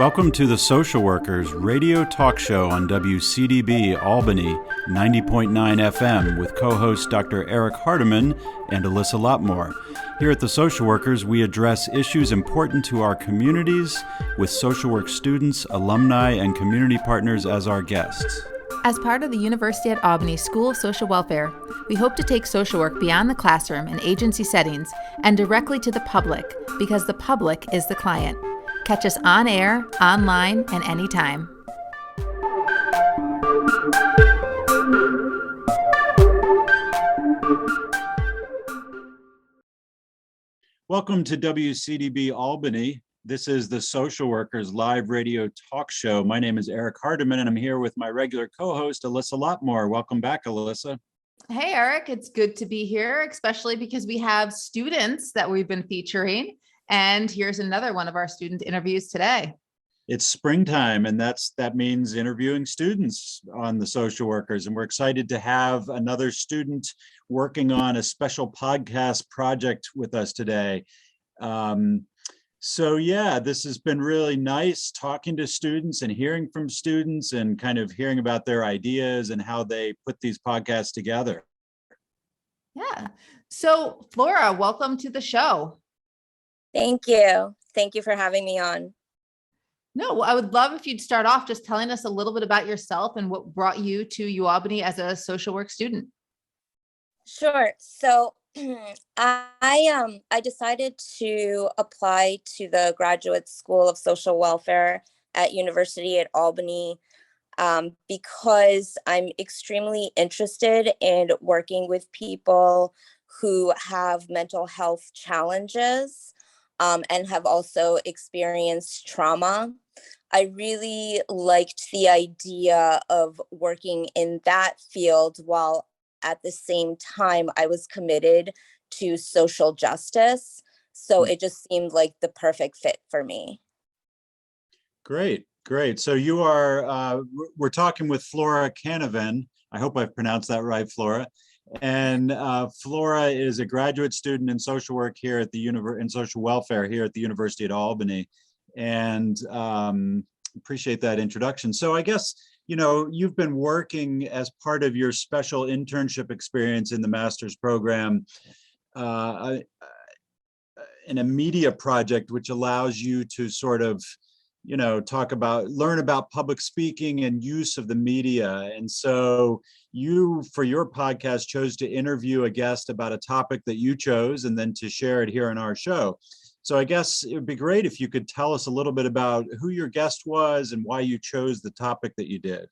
Welcome to the Social Workers radio talk show on WCDB Albany 90.9 FM with co-hosts Dr. Eric Hardiman and Alyssa Lotmore. Here at the Social Workers, we address issues important to our communities with social work students, alumni, and community partners as our guests. As part of the University at Albany School of Social Welfare, we hope to take social work beyond the classroom and agency settings and directly to the public, because the public is the client. Catch us on air, online, and anytime. Welcome to WCDB Albany. This is the Social Workers live radio talk show. My name is Eric Hardiman, and I'm here with my regular co-host, Alyssa Lotmore. Welcome back, Alyssa. Hey, Eric. It's good to be here, especially because we have students that we've been featuring. And here's another one of our student interviews today. It's springtime, and that means interviewing students on the Social Workers. And we're excited to have another student working on a special podcast project with us today. So yeah, this has been really nice talking to students and hearing from students and kind of hearing about their ideas and how they put these podcasts together. Yeah. So Flora, welcome to the show. Thank you. Thank you for having me on. No, I would love if you'd start off just telling us a little bit about yourself and what brought you to UAlbany as a social work student. Sure. So I decided to apply to the Graduate School of Social Welfare at University at Albany because I'm extremely interested in working with people who have mental health challenges and have also experienced trauma. I really liked the idea of working in that field while at the same time I was committed to social justice. So it just seemed like the perfect fit for me. Great. So you are, we're talking with Flora Canavan. I hope I've pronounced that right, Flora. And Flora is a graduate student in social work here at the in social welfare here at the University at Albany, and appreciate that introduction. So I guess, you know, you've been working as part of your special internship experience in the master's program in a media project, which allows you to sort of, you know, learn about public speaking and use of the media. And so you, for your podcast, chose to interview a guest about a topic that you chose and then to share it here on our show. So I guess it would be great if you could tell us a little bit about who your guest was and why you chose the topic that you did.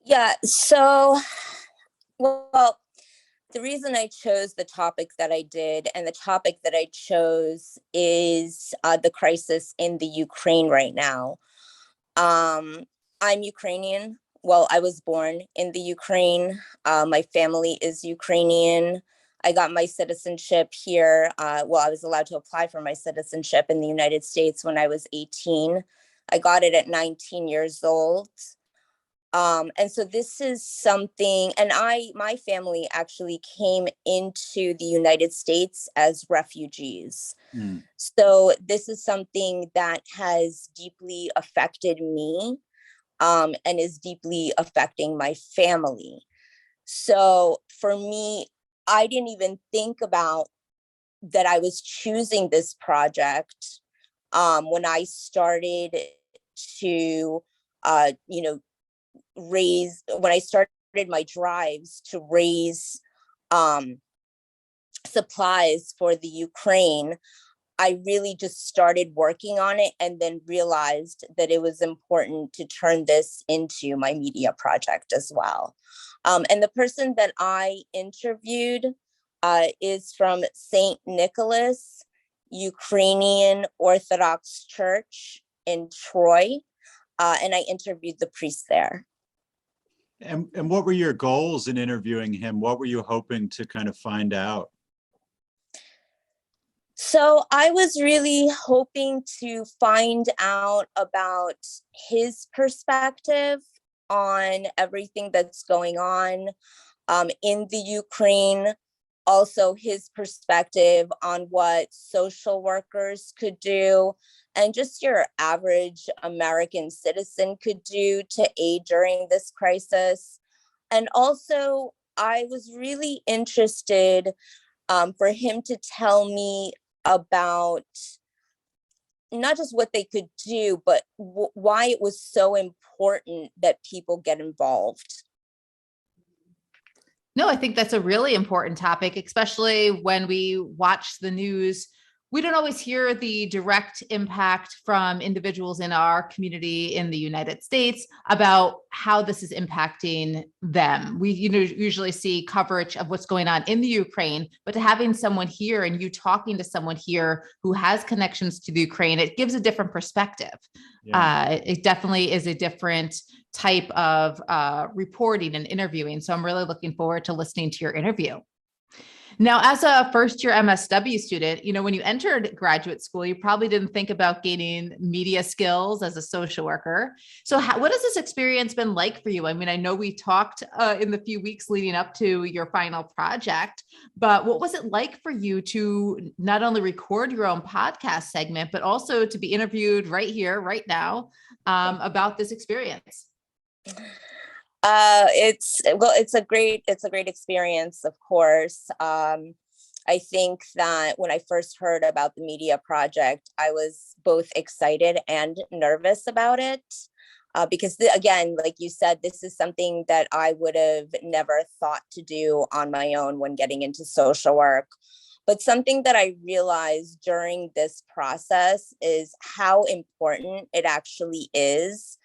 Yeah, so, well, the reason I chose the topic that I did, and the topic that I chose is the crisis in the Ukraine right now. I'm Ukrainian. Well, I was born in the Ukraine. My family is Ukrainian. I got my citizenship here. I was allowed to apply for my citizenship in the United States when I was 18. I got it at 19 years old. And so this is something, and my family actually came into the United States as refugees. So this is something that has deeply affected me, and is deeply affecting my family. So for me, I didn't even think about that I was choosing this project when I started to, when I started my drives to raise supplies for the Ukraine. I really just started working on it and then realized that it was important to turn this into my media project as well. And the person that I interviewed is from St. Nicholas Ukrainian Orthodox Church in Troy. And I interviewed the priest there. And what were your goals in interviewing him? What were you hoping to kind of find out? So I was really hoping to find out about his perspective on everything that's going on in the Ukraine, also his perspective on what social workers could do and just your average American citizen could do to aid during this crisis. And also, I was really interested for him to tell me about not just what they could do, but why it was so important that people get involved. No, I think that's a really important topic, especially when we watch the news. We don't always hear the direct impact from individuals in our community in the United States about how this is impacting them. We usually see coverage of what's going on in the Ukraine, but to having someone here and you talking to someone here who has connections to the Ukraine, it gives a different perspective. Yeah. It definitely is a different type of reporting and interviewing. So I'm really looking forward to listening to your interview. Now, as a first-year MSW student, when you entered graduate school, you probably didn't think about gaining media skills as a social worker. So what has this experience been like for you? I mean, I know we talked in the few weeks leading up to your final project, but what was it like for you to not only record your own podcast segment, but also to be interviewed right here, right now, about this experience? It's a great experience, of course. I think that when I first heard about the media project, I was both excited and nervous about it. Because again, like you said, this is something that I would have never thought to do on my own when getting into social work. But something that I realized during this process is how important it actually is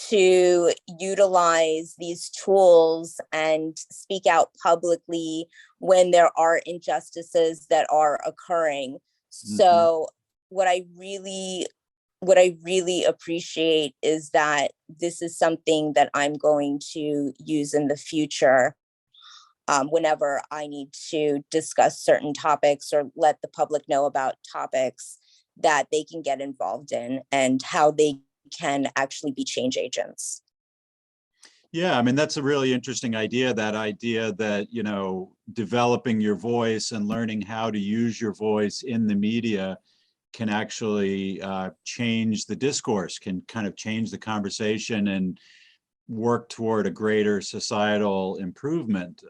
to utilize these tools and speak out publicly when there are injustices that are occurring. Mm-hmm. So what I really appreciate is that this is something that I'm going to use in the future whenever I need to discuss certain topics or let the public know about topics that they can get involved in and how they can actually be change agents. Yeah, I mean, that's a really interesting idea, that, developing your voice and learning how to use your voice in the media can actually change the discourse, can kind of change the conversation and work toward a greater societal improvement.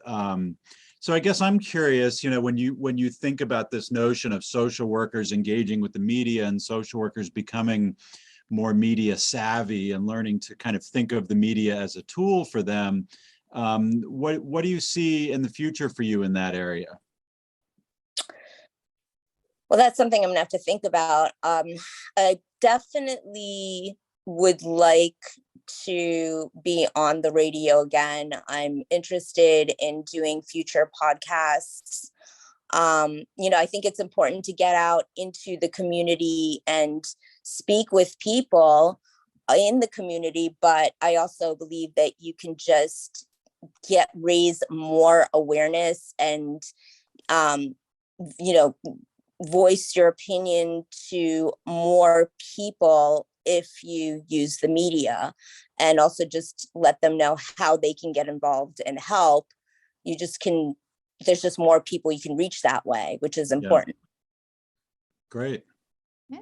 So I guess I'm curious, when you think about this notion of social workers engaging with the media and social workers becoming more media savvy and learning to kind of think of the media as a tool for them, what do you see in the future for you in that area? Well, that's something I'm gonna have to think about. I definitely would like to be on the radio again. I'm interested in doing future podcasts. I think it's important to get out into the community and speak with people in the community, but I also believe that you can just raise more awareness and, voice your opinion to more people if you use the media, and also just let them know how they can get involved and help. There's just more people you can reach that way, which is important. Yeah. Great. Yeah.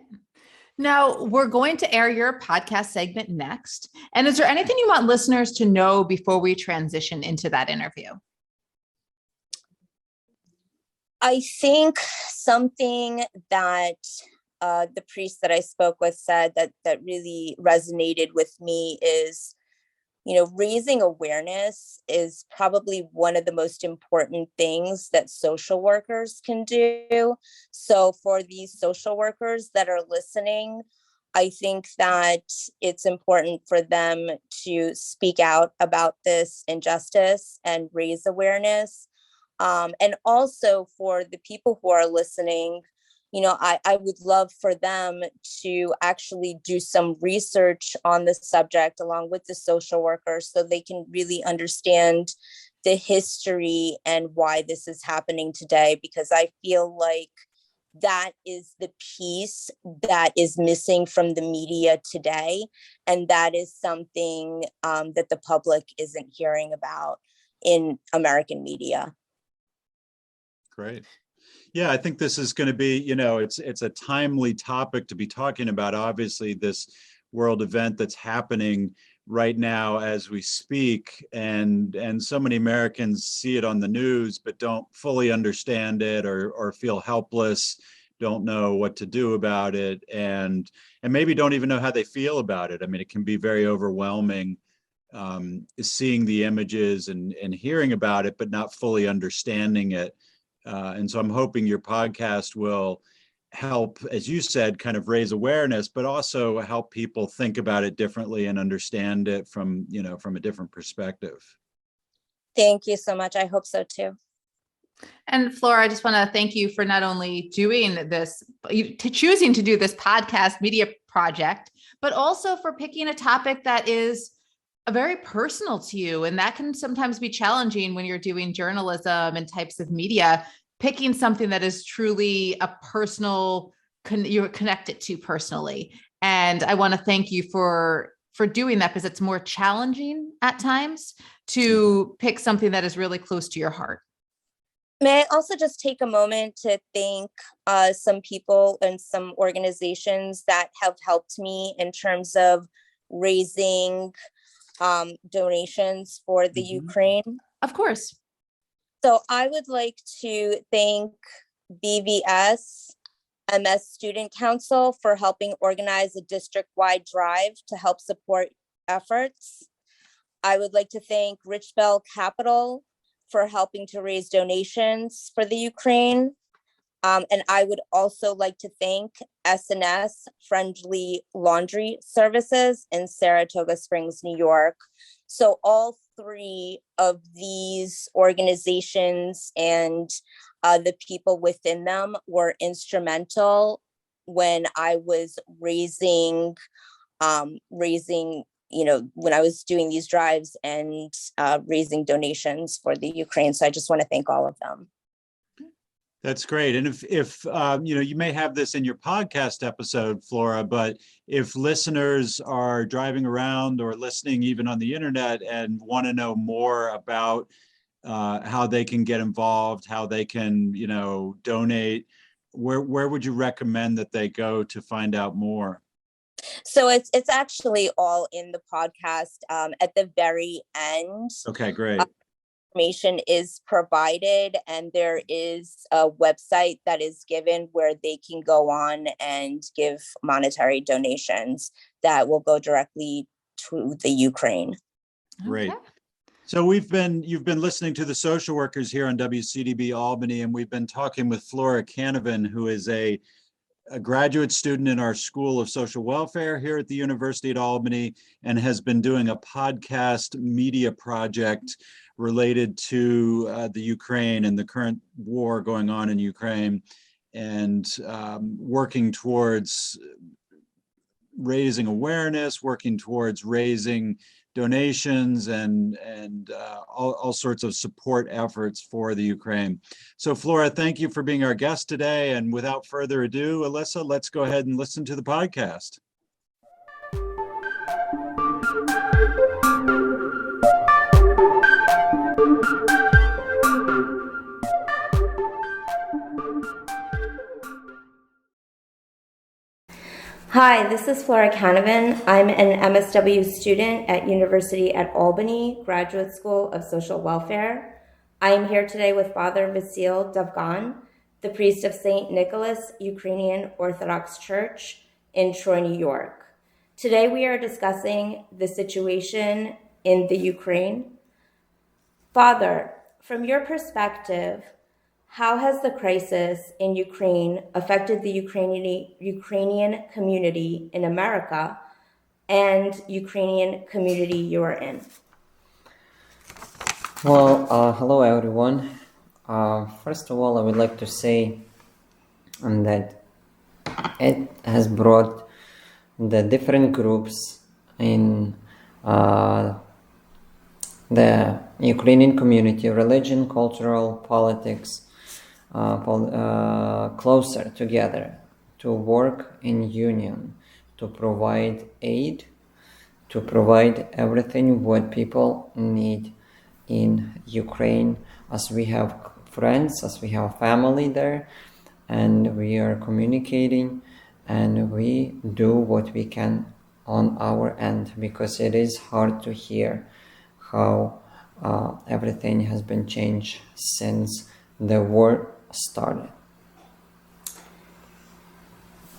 Now, we're going to air your podcast segment next. And is there anything you want listeners to know before we transition into that interview? I think something that the priest that I spoke with said that really resonated with me is, raising awareness is probably one of the most important things that social workers can do. So for these social workers that are listening, I think that it's important for them to speak out about this injustice and raise awareness. And also for the people who are listening, I would love for them to actually do some research on the subject along with the social workers so they can really understand the history and why this is happening today, because I feel like that is the piece that is missing from the media today. And that is something that the public isn't hearing about in American media. Great. Yeah, I think this is going to be, it's a timely topic to be talking about. Obviously, this world event that's happening right now as we speak, and so many Americans see it on the news but don't fully understand it, or feel helpless, don't know what to do about it, and maybe don't even know how they feel about it. I mean, it can be very overwhelming, seeing the images and hearing about it, but not fully understanding it. And so I'm hoping your podcast will help, as you said, kind of raise awareness, but also help people think about it differently and understand it from a different perspective. Thank you so much. I hope so too. And Flora, I just want to thank you for not only doing this, choosing to do this podcast media project, but also for picking a topic that is very personal to you. And that can sometimes be challenging when you're doing journalism and types of media, picking something that is truly a personal, you're connected to personally. And I want to thank you for doing that, because it's more challenging at times to pick something that is really close to your heart. May I also just take a moment to thank some people and some organizations that have helped me in terms of raising donations for the Ukraine? Of course. So I would like to thank BVS MS Student Council for helping organize a district-wide drive to help support efforts. I would like to thank Rich Bell Capital for helping to raise donations for the Ukraine. And I would also like to thank S&S Friendly Laundry Services in Saratoga Springs, New York. So all three of these organizations and the people within them were instrumental when I was raising, when I was doing these drives and raising donations for the Ukraine. So I just want to thank all of them. That's great. And if you may have this in your podcast episode, Flora, but if listeners are driving around or listening even on the internet and want to know more about how they can get involved, how they can, donate, where would you recommend that they go to find out more? So it's actually all in the podcast at the very end. Okay, great. Information is provided, and there is a website that is given where they can go on and give monetary donations that will go directly to the Ukraine. Great. Okay. So you've been listening to the social workers here on WCDB Albany, and we've been talking with Flora Canavan, who is a graduate student in our School of Social Welfare here at the University at Albany, and has been doing a podcast media project related to the Ukraine and the current war going on in Ukraine, and working towards raising awareness, working towards raising donations and all sorts of support efforts for the Ukraine. So Flora, thank you for being our guest today. And without further ado, Alyssa, let's go ahead and listen to the podcast. Hi, this is Flora Canavan. I'm an MSW student at University at Albany, Graduate School of Social Welfare. I am here today with Father Vasil Davgan, the priest of St. Nicholas Ukrainian Orthodox Church in Troy, New York. Today we are discussing the situation in the Ukraine. Father, from your perspective, how has the crisis in Ukraine affected the Ukrainian community in America and Ukrainian community you are in? Well, hello everyone. First of all, I would like to say that it has brought the different groups in the Ukrainian community, religion, cultural, politics, closer together to work in union, to provide aid, to provide everything what people need in Ukraine, as we have friends, as we have family there, and we are communicating, and we do what we can on our end, because it is hard to hear how everything has been changed since the war started.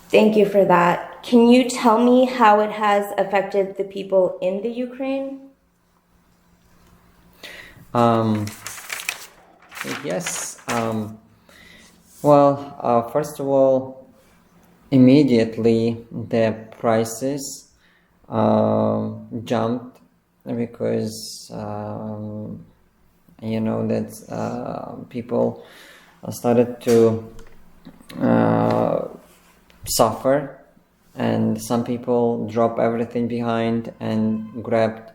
Thank you for that. Can you tell me how it has affected the people in the Ukraine? Yes. Well, first of all, immediately the prices jumped, because that people started to suffer, and some people drop everything behind and grabbed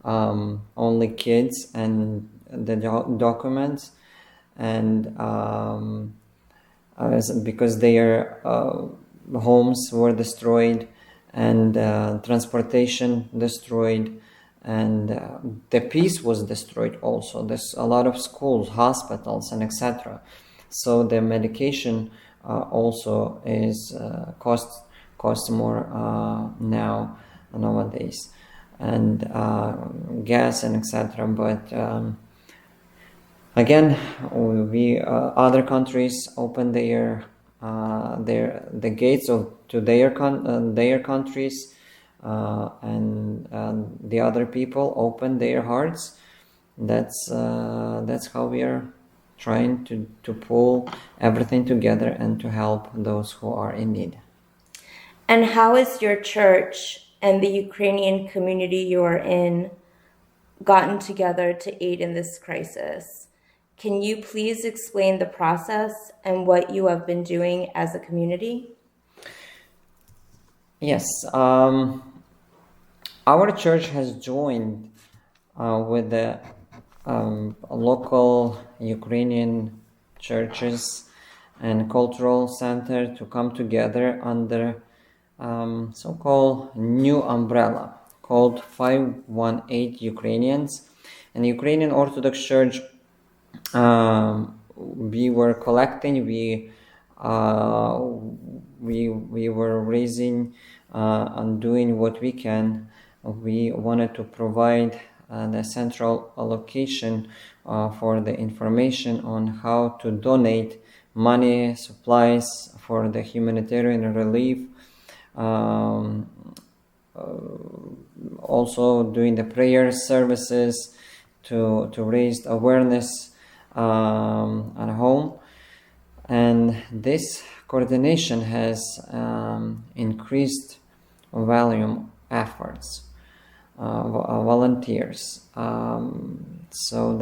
only kids and the documents, and because their homes were destroyed, and transportation destroyed, and the peace was destroyed also. There's a lot of schools, hospitals, and etc. So the medication also is costs more nowadays, and gas and etc. But again, we other countries open the gates to their countries, and the other people open their hearts. That's how we are trying to pull everything together and to help those who are in need. And how is your church and the Ukrainian community you are in gotten together to aid in this crisis? Can you please explain the process and what you have been doing as a community? Yes. Our church has joined with the local Ukrainian churches and cultural center to come together under so-called new umbrella called 518 Ukrainians. And Ukrainian Orthodox Church, we were collecting, we were raising and doing what we can. We wanted to provide the central allocation for the information on how to donate money, supplies for the humanitarian relief. Also doing the prayer services to raise awareness at home. And this coordination has increased volume efforts, volunteers. So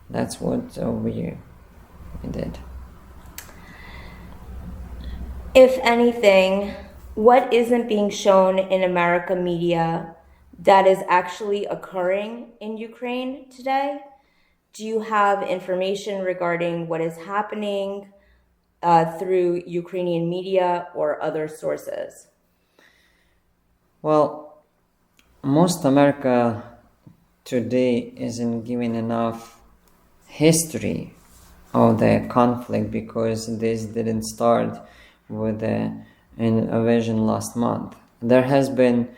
that's what we did. If anything, what isn't being shown in America media that is actually occurring in Ukraine today? Do you have information regarding what is happening through Ukrainian media or other sources? Well, most America today isn't giving enough history of the conflict, because this didn't start with the invasion last month. There has been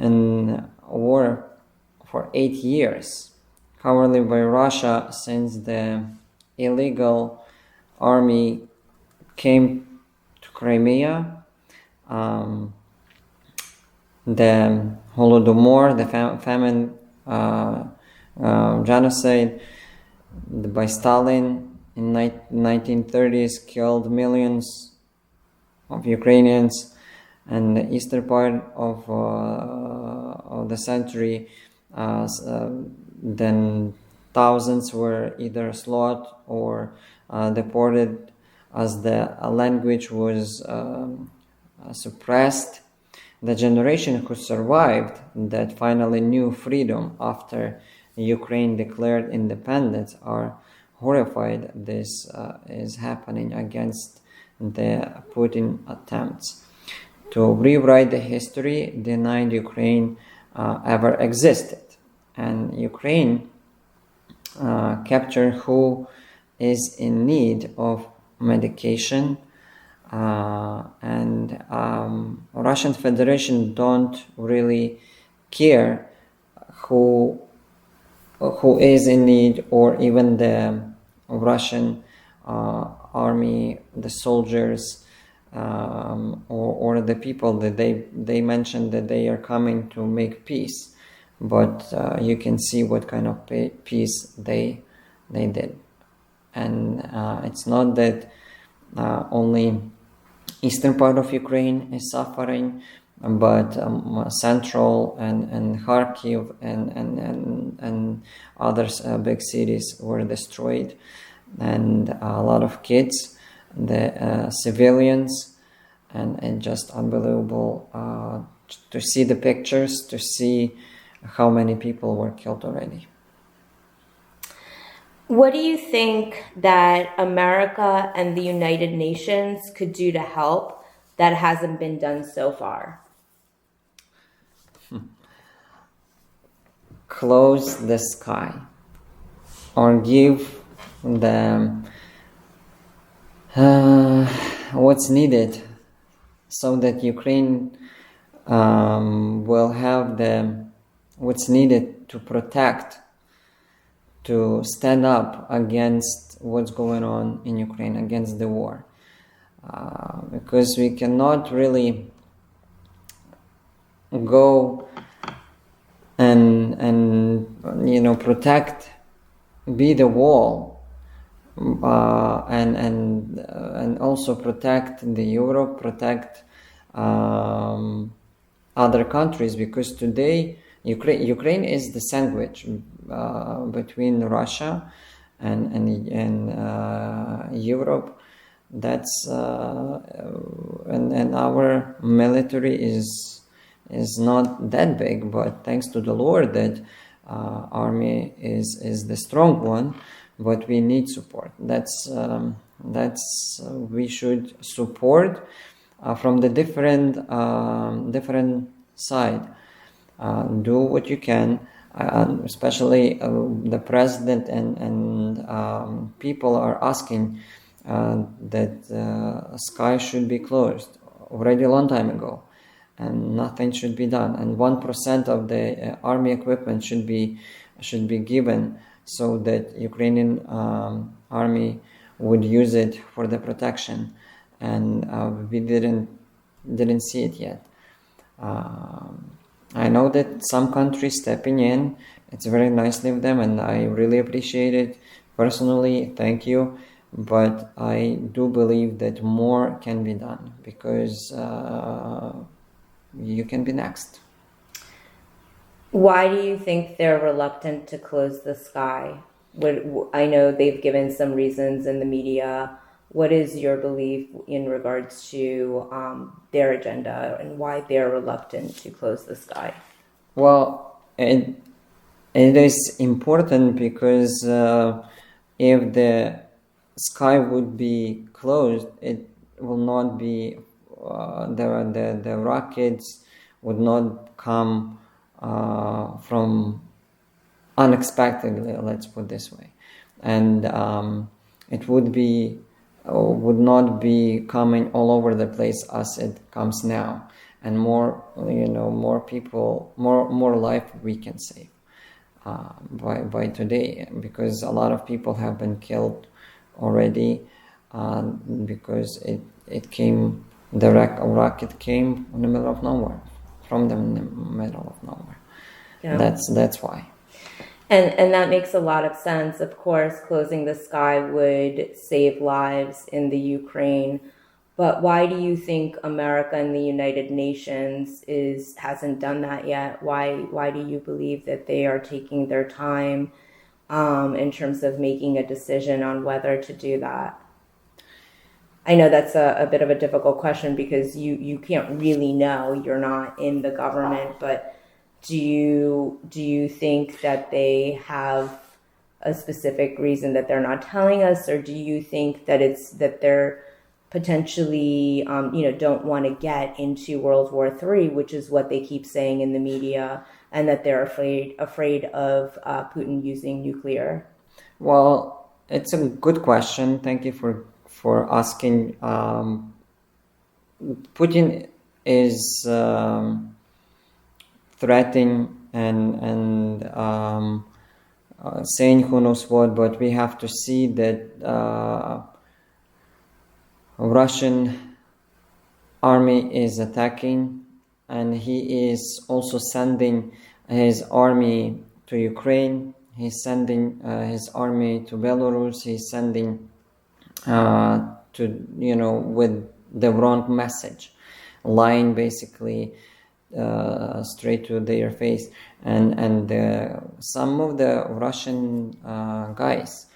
a war for 8 years, currently by Russia, since the illegal army came to Crimea. The Holodomor, the famine genocide by Stalin in 1930s killed millions of Ukrainians, and the eastern part of the century, then thousands were either slaughtered or deported as the language was suppressed. The generation who survived, that finally knew freedom after Ukraine declared independence, are horrified this is happening against the Putin attempts to rewrite the history, denied Ukraine ever existed. And Ukraine capture who is in need of medication, and Russian Federation don't really care who is in need, or even the Russian army, the soldiers, or the people that they mentioned that they are coming to make peace, but you can see what kind of peace they did. And it's not that only eastern part of Ukraine is suffering, but central and Kharkiv and other big cities were destroyed, and a lot of kids, the civilians, and just unbelievable to see the pictures, to see how many people were killed already. What do you think that America and the United Nations could do to help that hasn't been done so far? Close the sky, or give them what's needed, so that Ukraine will have what's needed to protect, to stand up against what's going on in Ukraine, against the war, because we cannot really go and protect, be the wall, and also protect the Europe, protect other countries, because today Ukraine is the sandwich between Russia and Europe. That's and our military is not that big, but thanks to the Lord that army is the strong one, but we need support. That's we should support from the different side. Do what you can, especially the president and people are asking that sky should be closed already a long time ago, and nothing should be done, and 1% of the army equipment should be given, so that Ukrainian army would use it for the protection, and we didn't see it yet. I know that some countries stepping in, it's very nicely of them, and I really appreciate it. Personally, thank you. But I do believe that more can be done, because you can be next. Why do you think they're reluctant to close the sky? I know they've given some reasons in the media. What is your belief in regards to their agenda and why they're reluctant to close the sky? Well, it is important because if the sky would be closed, it will not be the rockets would not come from unexpectedly, let's put this way, and it would not be coming all over the place as it comes now, and more people, more life we can save by today, because a lot of people have been killed already because it came, the rocket came in the middle of nowhere, from the middle of nowhere. Yeah. That's why. And that makes a lot of sense. Of course, closing the sky would save lives in the Ukraine. But why do you think America and the United Nations hasn't done that yet? Why do you believe that they are taking their time in terms of making a decision on whether to do that? I know that's a bit of a difficult question, because you can't really know. You're not in the government, but do you think that they have a specific reason that they're not telling us, or do you think that it's that they're potentially don't want to get into World War III, which is what they keep saying in the media, and that they're afraid of Putin using nuclear? Well, it's a good question. Thank you for asking. Putin is threatening and saying who knows what, but we have to see that Russian army is attacking, and he is also sending his army to Ukraine. He's sending his army to Belarus. He's sending with the wrong message, lying basically straight to their face. And some of the Russian guys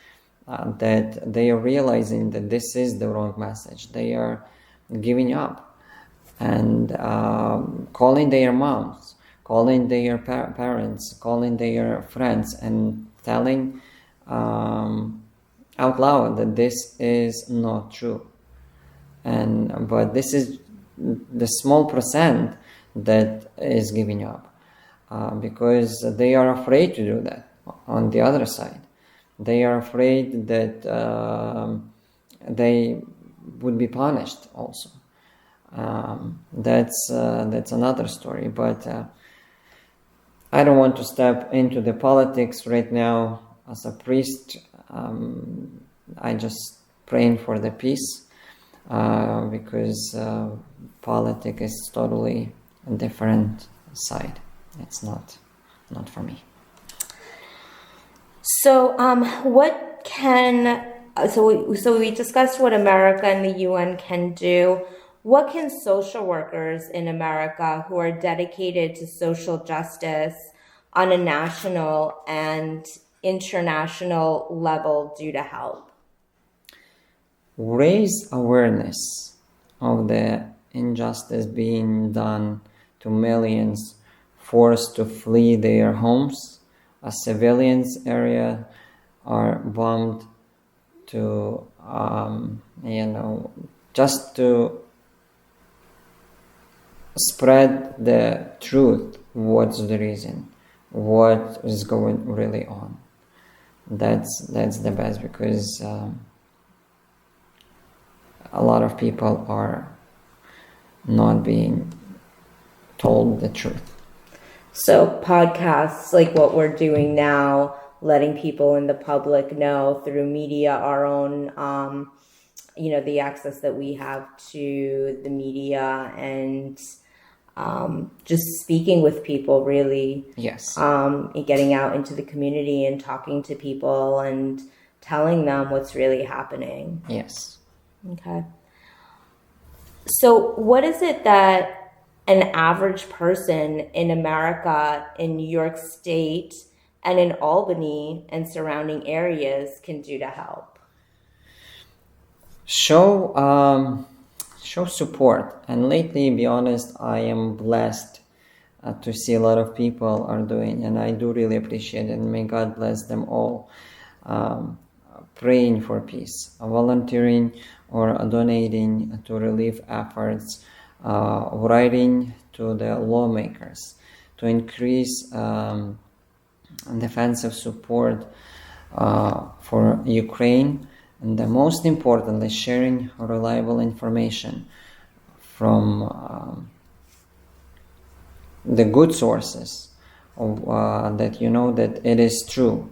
that they are realizing that this is the wrong message. They are giving up and calling their moms, calling their parents, calling their friends, and telling out loud that this is not true. But this is the small percent that is giving up because they are afraid to do that. On the other side, they are afraid that they would be punished also. That's another story, but I don't want to step into the politics right now. As a priest, I just praying for the peace because politics is totally a different side. It's not for me. So, so we discussed what America and the UN can do. What can social workers in America who are dedicated to social justice on a national and international level do to help? Raise awareness of the injustice being done to millions forced to flee their homes as civilians area are bombed to just to spread the truth. What's the reason? What is going really on? That's the best, because a lot of people are not being told the truth. So podcasts like what we're doing now, letting people in the public know through media, our own, the access that we have to the media, and just speaking with people, really. Yes. Getting out into the community and talking to people and telling them what's really happening. Yes. Okay. So what is it that an average person in America, in New York State, and in Albany and surrounding areas can do to help? Show support. And lately, be honest, I am blessed to see a lot of people are doing, and I do really appreciate it. And may God bless them all. Praying for peace, volunteering or donating to relief efforts, writing to the lawmakers to increase defensive support for Ukraine, and the most importantly, sharing reliable information from the good sources of, that that it is true,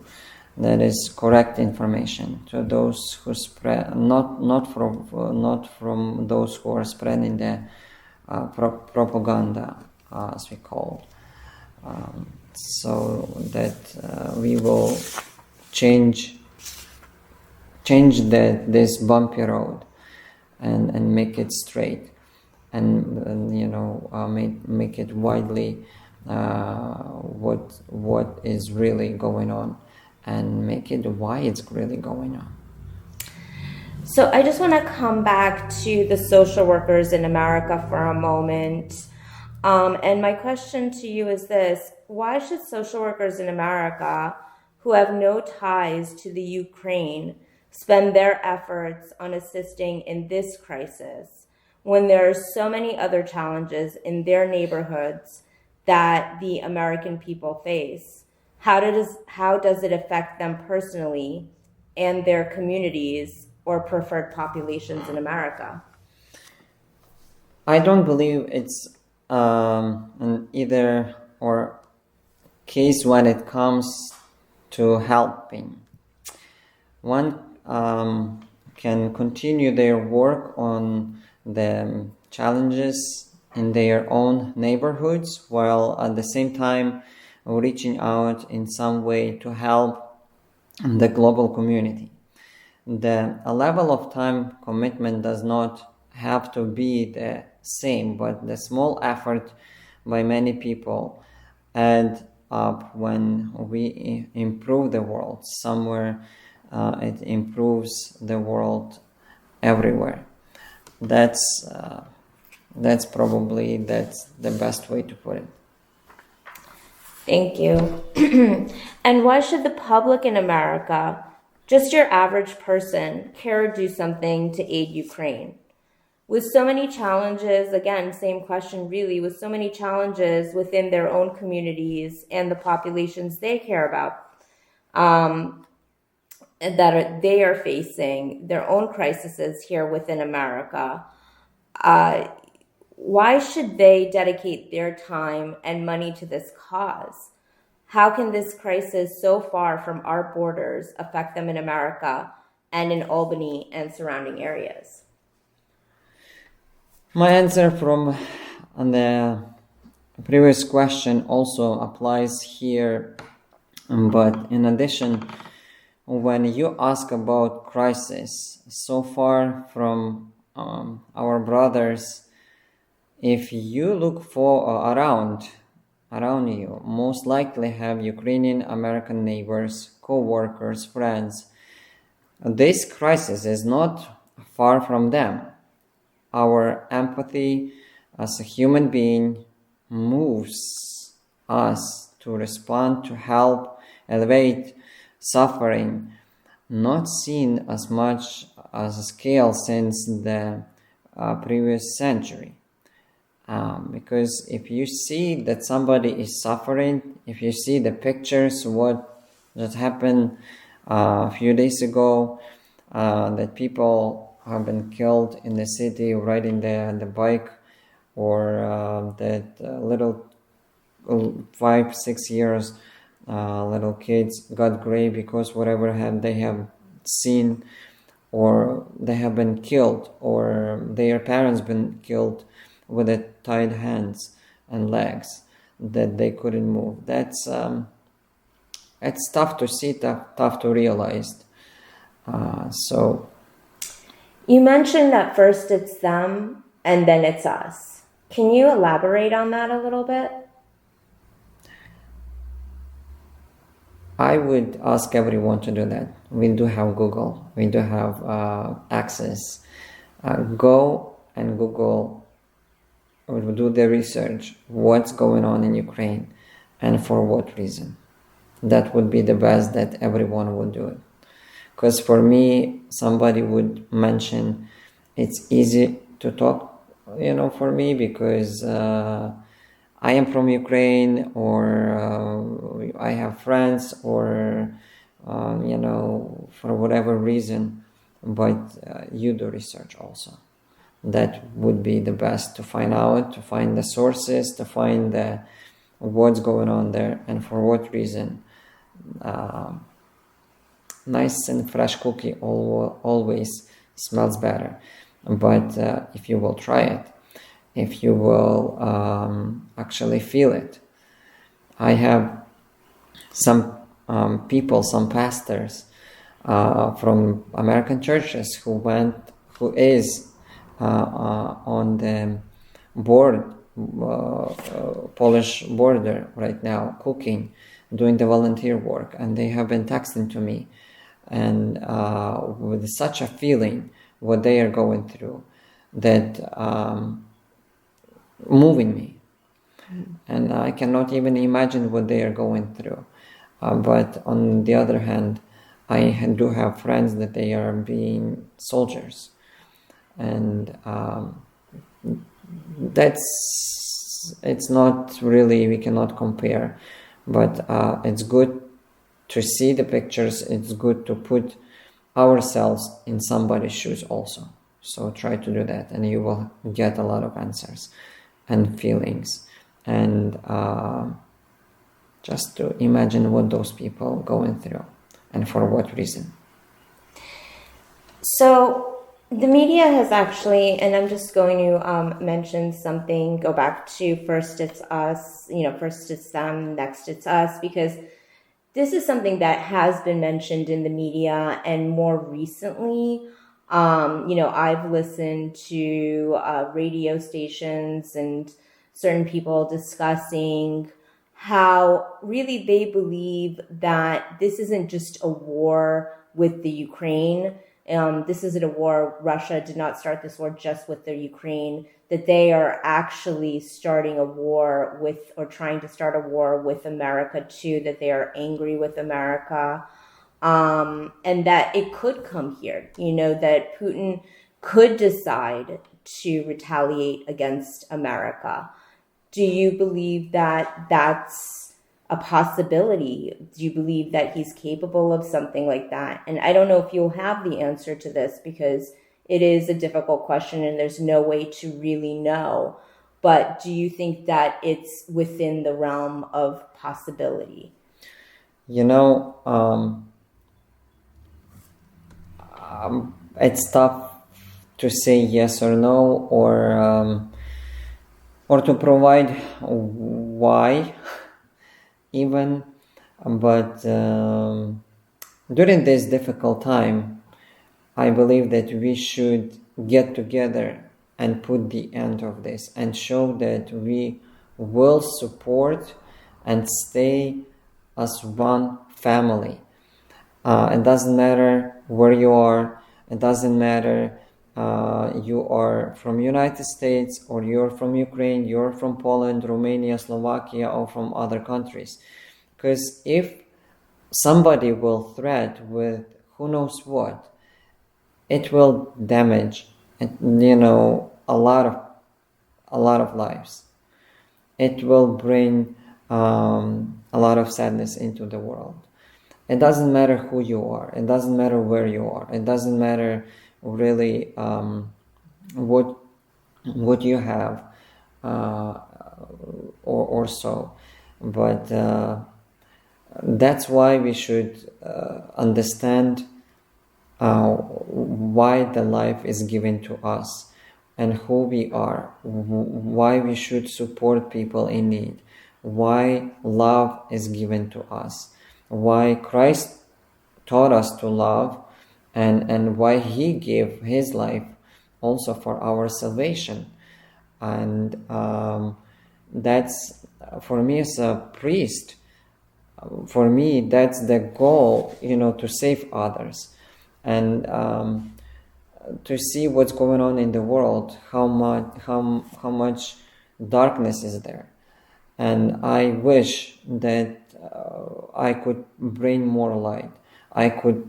that is correct information, to those who spread, not from those who are spreading the propaganda, as we call, so that we will change this bumpy road and make it straight, and make it widely what is really going on, and make it why it's really going on. So I just want to come back to the social workers in America for a moment. And my question to you is this: why should social workers in America who have no ties to the Ukraine spend their efforts on assisting in this crisis when there are so many other challenges in their neighborhoods that the American people face? How does it affect them personally and their communities or preferred populations in America? I don't believe it's an either or case when it comes to helping. One can continue their work on the challenges in their own neighborhoods while at the same time reaching out in some way to help the global community. The level of time commitment does not have to be the same, but the small effort by many people add up when we improve the world somewhere. It improves the world everywhere. That's probably the best way to put it. Thank you. And why should the public in America, just your average person, care or do something to aid Ukraine? With so many challenges, again, same question really, with so many challenges within their own communities and the populations they care about, they are facing their own crises here within America, why should they dedicate their time and money to this cause? How can this crisis so far from our borders affect them in America and in Albany and surrounding areas? My answer from the previous question also applies here, but in addition, when you ask about crisis, so far from our brothers, if you look for around you, most likely have Ukrainian American neighbors, co-workers, friends. This crisis is not far from them. Our empathy as a human being moves us to respond, to help, elevate suffering, not seen as much as a scale since the previous century. Because if you see that somebody is suffering, if you see the pictures, what just happened a few days ago, that people have been killed in the city riding the bike, or that little 5-6 years little kids got gray because whatever they have seen, or they have been killed, or their parents been killed with the tied hands and legs that they couldn't move. That's it's tough to see, tough to realize. So you mentioned that first it's them and then it's us. Can you elaborate on that a little bit? I would ask everyone to do that. We do have Google. We do have access. Go and Google, or do the research, what's going on in Ukraine and for what reason. That would be the best that everyone would do it. Because for me, somebody would mention it's easy to talk, for me, because I am from Ukraine, or I have friends, or, for whatever reason, but you do research also. That would be the best to find out, to find the sources, to find what's going on there and for what reason. Nice and fresh cookie always smells better. But if you will try it, if you will actually feel it. I have some people, some pastors from American churches who is on the Polish border right now, cooking, doing the volunteer work, and they have been texting to me, and with such a feeling what they are going through, that moving me, and I cannot even imagine what they are going through. But on the other hand, I do have friends that they are being soldiers, and it's not really, we cannot compare, but it's good to see the pictures. It's good to put ourselves in somebody's shoes also. So try to do that, and you will get a lot of answers and feelings, and just to imagine what those people going through and for what reason. So the media has actually, and I'm just going to mention something, go back to first it's us, first it's them, next it's us, because this is something that has been mentioned in the media, and more recently, I've listened to radio stations and certain people discussing how really they believe that this isn't just a war with the Ukraine. This isn't a war. Russia did not start this war just with the Ukraine, that they are actually starting a war with, or trying to start a war with America too, that they are angry with America, and that it could come here, that Putin could decide to retaliate against America. Do you believe that that's a possibility? Do you believe that he's capable of something like that? And I don't know if you'll have the answer to this, because it is a difficult question and there's no way to really know. But do you think that it's within the realm of possibility? It's tough to say yes or no, or to provide why even, but during this difficult time, I believe that we should get together and put the end of this and show that we will support and stay as one family. It doesn't matter where you are. It doesn't matter you are from United States, or you're from Ukraine, you're from Poland, Romania, Slovakia, or from other countries. Because if somebody will threat with who knows what, it will damage, a lot of lives. It will bring a lot of sadness into the world. It doesn't matter who you are. It doesn't matter where you are. It doesn't matter really what you have or so. But that's why we should understand why the life is given to us and who we are, why we should support people in need, why love is given to us, why Christ taught us to love, and why he gave his life also for our salvation. And that's, for me as a priest, for me that's the goal, to save others, and to see what's going on in the world, how much darkness is there. And I wish that I could bring more light. I could,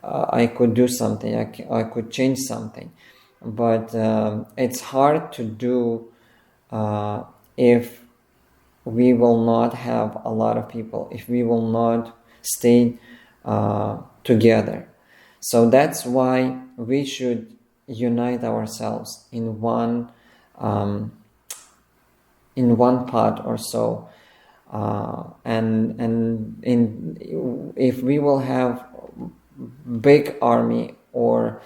I could do something. I could change something. But it's hard to do if we will not have a lot of people, if we will not stay together. So that's why we should unite ourselves in one part or so. If we will have big army or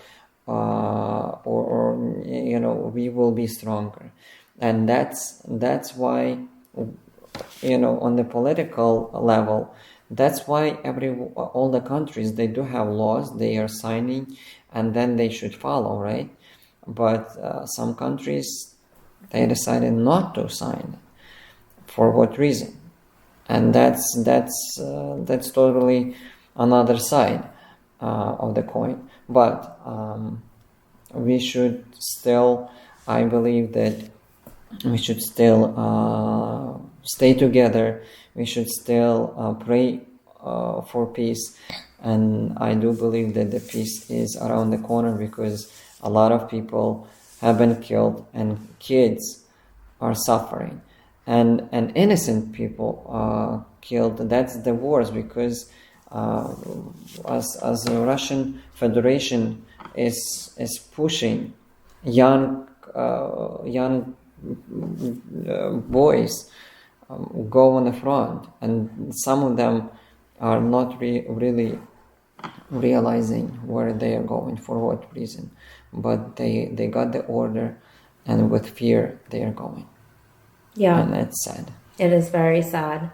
we will be stronger. And that's why, on the political level, that's why all the countries, they do have laws they are signing, and then they should follow, right? But some countries, they decided not to sign. For what reason? And that's totally another side of the coin. But we should still, I believe that we should still stay together. We should still pray for peace. And I do believe that the peace is around the corner, because a lot of people have been killed and kids are suffering. And innocent people are killed. That's the worst, because as the Russian Federation is pushing young boys go on the front, and some of them are not really realizing where they are going, for what reason, but they got the order, and with fear they are going. Yeah, and it's sad. It is very sad.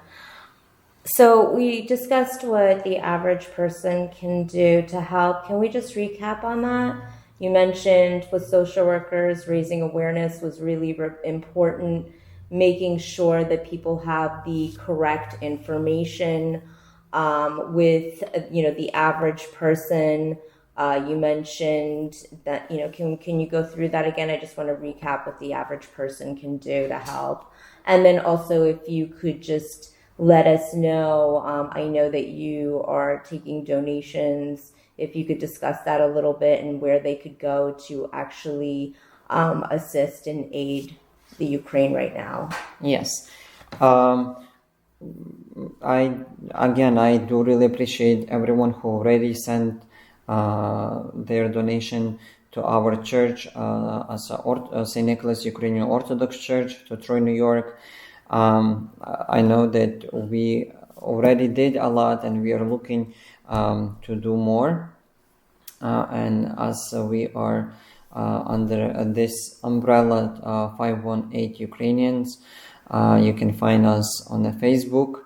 So we discussed what the average person can do to help. Can we just recap on that? You mentioned with social workers, raising awareness was really important, making sure that people have the correct information. With the average person, you mentioned that, can you go through that again? I just want to recap what the average person can do to help. And then also, if you could just let us know, I know that you are taking donations. If you could discuss that a little bit and where they could go to actually assist and aid the Ukraine right now. Yes. I do really appreciate everyone who already sent their donation to our church as St. Nicholas Ukrainian Orthodox Church to Troy, New York. I know that we already did a lot, and we are looking to do more. And as we are under this umbrella, 518 Ukrainians, you can find us on the Facebook,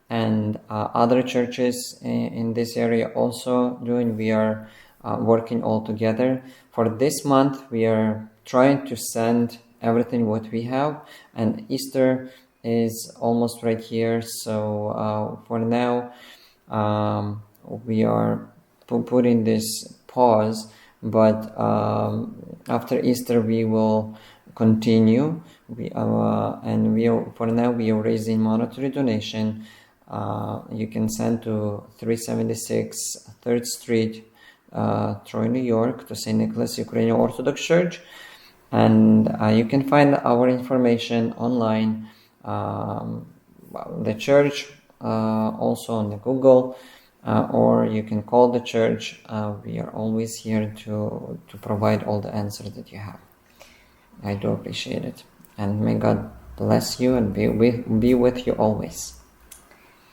and other churches in this area also doing. We are working all together. For this month, we are trying to send everything what we have, and Easter is almost right here. So for now, we are putting this pause, but after Easter we will continue. For now we are raising monetary donation. You can send to 376 3rd Street, Troy, New York, to St. Nicholas Ukrainian Orthodox Church, and you can find our information online, the church, also on the Google, or you can call the church. We are always here to provide all the answers that you have. I do appreciate it, and may God bless you and be with you always.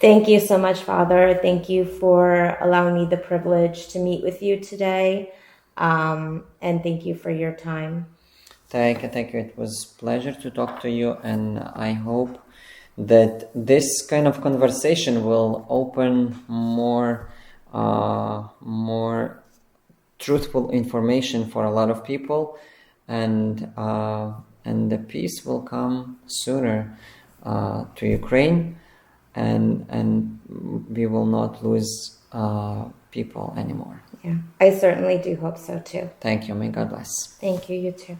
Thank you so much, Father. Thank you for allowing me the privilege to meet with you today, and thank you for your time. Thank you. It was a pleasure to talk to you, and I hope that this kind of conversation will open more truthful information for a lot of people, and the peace will come sooner to Ukraine, and we will not lose people anymore. Yeah, I certainly do hope so too. Thank you. May God bless. Thank you. You too.